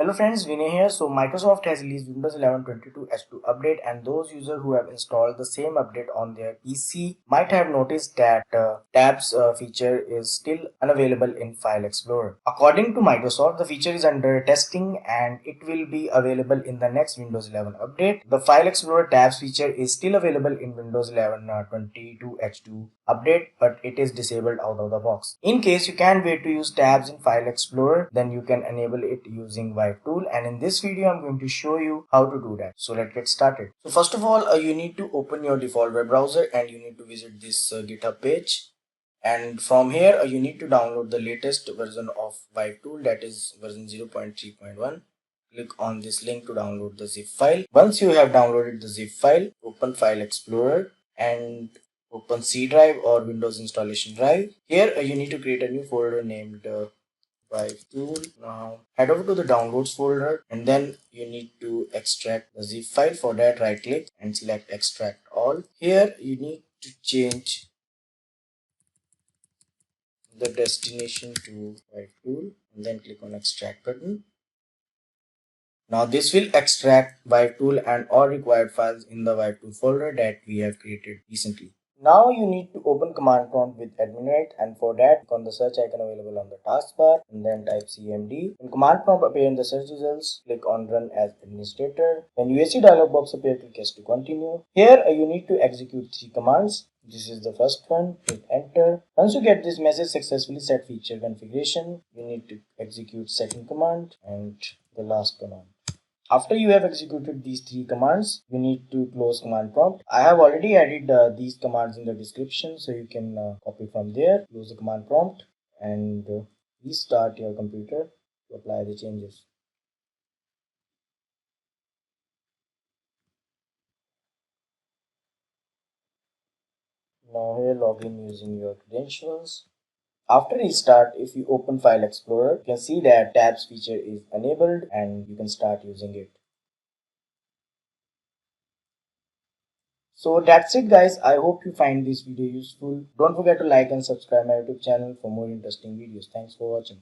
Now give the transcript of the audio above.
Hello friends, Vinay here. So Microsoft has released Windows 11 22H2 update, and those users who have installed the same update on their PC might have noticed that tabs feature is still unavailable in File Explorer. According to Microsoft, the feature is under testing and it will be available in the next Windows 11 update. The File Explorer tabs feature is still available in Windows 11 22H2 update, but it is disabled out of the box. In case you can't wait to use tabs in File Explorer, then you can enable it using vivetool, and in this video I'm going to show you how to do that. So let's get started. So first of all, you need to open your default web browser and you need to visit this GitHub page. And from here you need to download the latest version of vivetool, that is version 0.3.1. Click on this link to download the zip file. Once you have downloaded the zip file, open File Explorer and open C drive or Windows installation drive. Here you need to create a new folder named vivetool. Now head over to the downloads folder and then you need to extract the zip file. For that, right click and select extract all. Here you need to change the destination to vivetool and then click on extract button. Now this will extract vivetool and all required files in the vivetool folder that we have created recently. Now you need to open command prompt with admin right, and for that click on the search icon available on the taskbar and then type cmd. When command prompt appear in the search results, click on run as administrator. When UAC dialog box appear, click yes to continue. Here you need to execute 3 commands. This is the first one, hit enter. Once you get this message successfully set feature configuration, you need to execute second command and the last command. After you have executed these 3 commands, you need to close command prompt. I have already added these commands in the description, so you can copy from there. Close the command prompt and restart your computer to apply the changes. Now here log in using your credentials. After restart, if you open File Explorer, you can see that tabs feature is enabled and you can start using it. So that's it guys. I hope you find this video useful. Don't forget to like and subscribe my YouTube channel for more interesting videos. Thanks for watching.